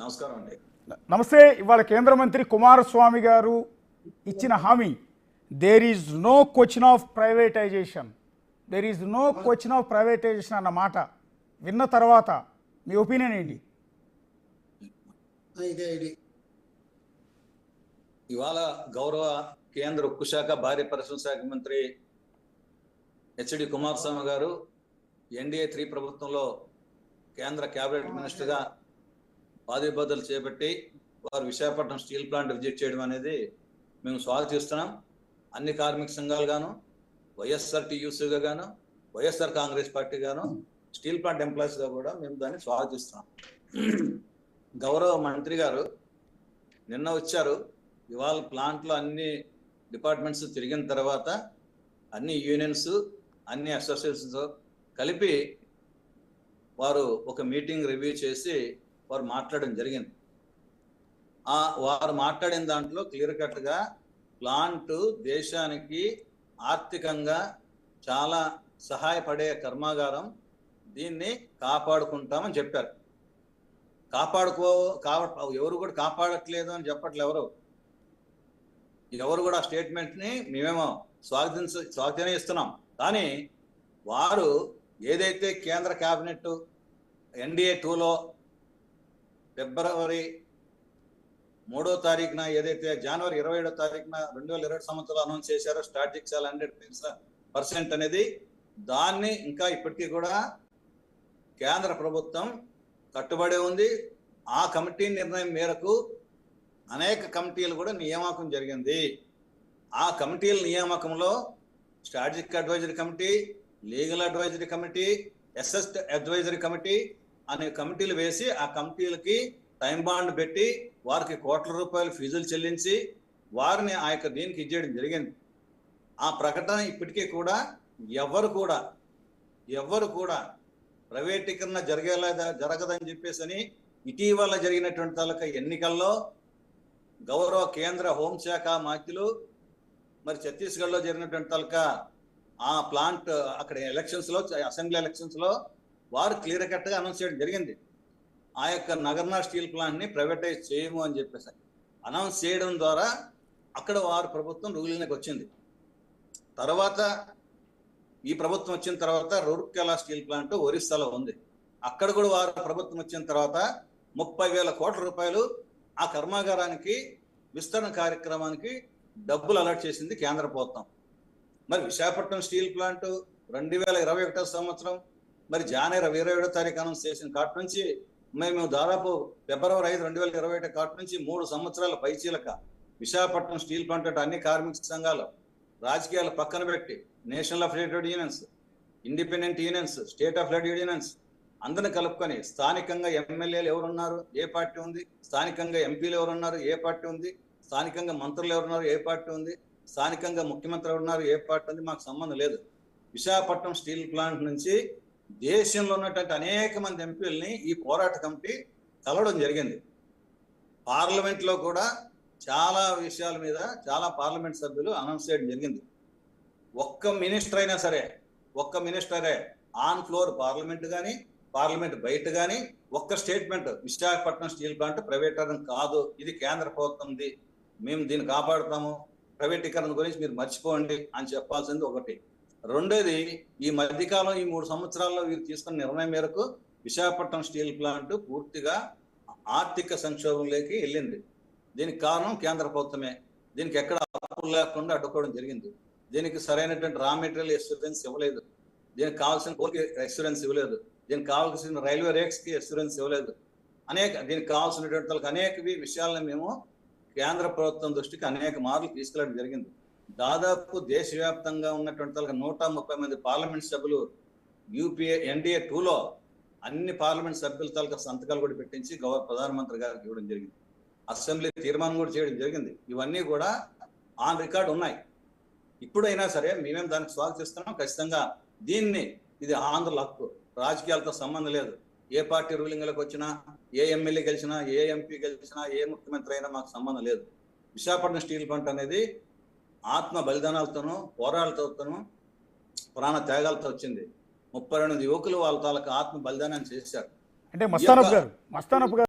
నమస్కారం అండి. నమస్తే. ఇవాళ కేంద్ర మంత్రి కుమారస్వామి గారు ఇచ్చిన హామీ there is no question of privatisation, అన్న మాట విన్న తర్వాత మీ ఒపీనియన్ ఏంటి? ఇవాళ గౌరవ కేంద్ర ఉక్కు శాఖ భారీ పరిశ్రమ శాఖ మంత్రి హెచ్డి కుమారస్వామి గారు ఎన్డీఏ 3 ప్రభుత్వంలో కేంద్ర కేబినెట్ మినిస్టర్గా బాధ్యతలు చేపట్టి వారు విశాఖపట్నం స్టీల్ ప్లాంట్ విజిట్ చేయడం అనేది మేము స్వాగతిస్తున్నాం. అన్ని కార్మిక సంఘాలు గాను, వైఎస్ఆర్ టీయూసీగా గాను, వైఎస్ఆర్ కాంగ్రెస్ పార్టీ గాను, స్టీల్ ప్లాంట్ ఎంప్లాయీస్గా కూడా మేము దాన్ని స్వాగతిస్తున్నాం. గౌరవ మంత్రి గారు నిన్న వచ్చారు. ఇవాళ ప్లాంట్లో అన్ని డిపార్ట్మెంట్స్ తిరిగిన తర్వాత అన్ని యూనియన్స్, అన్ని అసోసియేషన్స్ కలిపి వారు ఒక మీటింగ్ రివ్యూ చేసి వారు మాట్లాడడం జరిగింది. వారు మాట్లాడిన దాంట్లో క్లియర్ కట్గా ప్లాంట్ దేశానికి ఆర్థికంగా చాలా సహాయపడే కర్మాగారం, దీన్ని కాపాడుకుంటామని చెప్పారు. ఎవరు కూడా కాపాడట్లేదు అని చెప్పట్లేదు. ఎవరు కూడా స్టేట్మెంట్ని మేమేమో స్వాగతమే ఇస్తున్నాం. కానీ వారు ఏదైతే కేంద్ర కేబినెట్ ఎన్డీఏ 2లో ఫిబ్రవరి 3వ తారీఖున ఏదైతే జనవరి 27వ తారీఖున 2020 సంవత్సరంలో అనౌన్స్ చేశారో స్టాటిక్ సెల్ 100% అనేది, దాన్ని ఇంకా ఇప్పటికీ కూడా కేంద్ర ప్రభుత్వం కట్టుబడి ఉంది. ఆ కమిటీ నిర్ణయం మేరకు అనేక కమిటీలు కూడా నియామకం జరిగింది. ఆ కమిటీల నియామకంలో strategic advisory committee, legal advisory committee, SS advisory committee అనే కమిటీలు వేసి ఆ కమిటీలకి టైం బాండ్ పెట్టి వారికి కోట్ల రూపాయలు ఫీజులు చెల్లించి వారిని ఆ యొక్క దీనికి ఇచ్చేయడం జరిగింది. ఆ ప్రకటన ఇప్పటికీ కూడా ఎవరు కూడా ప్రైవేటీకరణ జరగదని చెప్పేసి ఇటీవల జరిగినటువంటి తాలూకా ఎన్నికల్లో గౌరవ కేంద్ర హోంశాఖ మంత్రులు మరి ఛత్తీస్గఢ్లో జరిగినటువంటి తాలూకా ఆ ప్లాంట్ అక్కడ ఎలక్షన్స్లో, అసెంబ్లీ ఎలక్షన్స్లో వారు క్లియర్ కట్గా అనౌన్స్ చేయడం జరిగింది. ఆ యొక్క నగర్నా స్టీల్ ప్లాంట్ని ప్రైవేటైజ్ చేయము అని చెప్పేసి అనౌన్స్ చేయడం ద్వారా అక్కడ వారు ప్రభుత్వం రూలింగ్కి వచ్చింది. తర్వాత ఈ ప్రభుత్వం వచ్చిన తర్వాత రూర్కెలా స్టీల్ ప్లాంట్ ఒరిస్సాలో ఉంది. అక్కడ కూడా వారు ప్రభుత్వం వచ్చిన తర్వాత 30,000 కోట్ల రూపాయలు ఆ కర్మాగారానికి విస్తరణ కార్యక్రమానికి డబ్బులు అలాట్ చేసింది కేంద్ర ప్రభుత్వం. మరి విశాఖపట్నం స్టీల్ ప్లాంట్ 2021 సంవత్సరం మరి జనవరి 27వ తారీఖు అనౌన్స్ చేసిన కాటి నుంచి మేము దాదాపు ఫిబ్రవరి 5, 2021 కాటి నుంచి 3 సంవత్సరాల పైచీలక విశాఖపట్నం స్టీల్ ప్లాంట్ అంటే అన్ని కార్మిక సంఘాలు, రాజకీయాలు పక్కన పెట్టి national of trade unions, independent unions, state of trade unions అందరిని కలుపుకొని స్థానికంగా ఎమ్మెల్యేలు ఎవరున్నారు, ఏ పార్టీ ఉంది, స్థానికంగా ఎంపీలు ఎవరున్నారు, ఏ పార్టీ ఉంది, స్థానికంగా మంత్రులు ఎవరున్నారు, ఏ పార్టీ ఉంది, స్థానికంగా ముఖ్యమంత్రి ఎవరున్నారు, ఏ పార్టీ ఉంది, మాకు సంబంధం లేదు. విశాఖపట్నం స్టీల్ ప్లాంట్ నుంచి దేశంలో ఉన్నటువంటి అనేక మంది ఎంపీలని ఈ పోరాట కమిటీ కలవడం జరిగింది. పార్లమెంట్లో కూడా చాలా విషయాల మీద చాలా పార్లమెంట్ సభ్యులు అనౌన్స్ చేయడం జరిగింది. ఒక్క మినిస్టరే ఆన్ ఫ్లోర్ పార్లమెంట్ కానీ, పార్లమెంట్ బయట కానీ ఒక్క స్టేట్మెంట్ విశాఖపట్నం స్టీల్ ప్లాంట్ ప్రైవేటీకరణ కాదు, ఇది కేంద్ర ప్రభుత్వంది, మేము దీన్ని కాపాడుతాము, ప్రైవేటీకరణ గురించి మీరు మర్చిపోండి అని చెప్పాల్సింది ఒకటి. రెండోది, ఈ మధ్యకాలం ఈ 3 సంవత్సరాల్లో వీరు తీసుకున్న నిర్ణయం మేరకు విశాఖపట్నం స్టీల్ ప్లాంట్ పూర్తిగా ఆర్థిక సంక్షోభంలోకి వెళ్ళింది. దీనికి కారణం కేంద్ర ప్రభుత్వమే. దీనికి ఎక్కడ అప్పులు లేకుండా అడ్డుకోవడం జరిగింది. దీనికి సరైనటువంటి రా మెటీరియల్ ఎక్స్యూరెన్స్ ఇవ్వలేదు, దీనికి కావాల్సిన కోర్టు ఎక్స్యూరెన్స్ ఇవ్వలేదు, దీనికి కావాల్సిన రైల్వే రేక్స్కి ఎక్స్యూరెన్స్ ఇవ్వలేదు. దీనికి కావాల్సినటువంటి అనేక విషయాలను మేము కేంద్ర ప్రభుత్వం దృష్టికి అనేక మార్లు తీసుకెళ్ళడం జరిగింది. దాదాపు దేశవ్యాప్తంగా ఉన్నటువంటి 130 మంది పార్లమెంట్ సభ్యులు ఎన్డీఏ 2లో అన్ని పార్లమెంట్ సభ్యుల తాలూకా సంతకాలు కూడా పెట్టించి గౌరవ ప్రధానమంత్రి గారికి ఇవ్వడం జరిగింది. అసెంబ్లీ తీర్మానం కూడా చేయడం జరిగింది. ఇవన్నీ కూడా ఆన్ రికార్డ్ ఉన్నాయి. ఇప్పుడైనా సరే మేమేం దానికి స్వాగతిస్తున్నాం. ఖచ్చితంగా ఇది ఆంధ్రుల హక్కు, రాజకీయాలతో సంబంధం లేదు. ఏ పార్టీ రూలింగ్లకు వచ్చినా, ఏ ఎమ్మెల్యే గెలిచినా, ఏ ఎంపీ గెలిచినా, ఏ ముఖ్యమంత్రి అయినా మాకు సంబంధం లేదు. విశాఖపట్నం స్టీల్ ప్లాంట్ అనేది ఆత్మ బలిదానాలతోనూ, పోరాటాలతోనూ, ప్రాణ త్యాగాలతో వచ్చింది. 32 యువకులు వాళ్ళ తాలూకా ఆత్మ బలిదానాన్ని చేశారు. అంటే మస్తానప్ గారు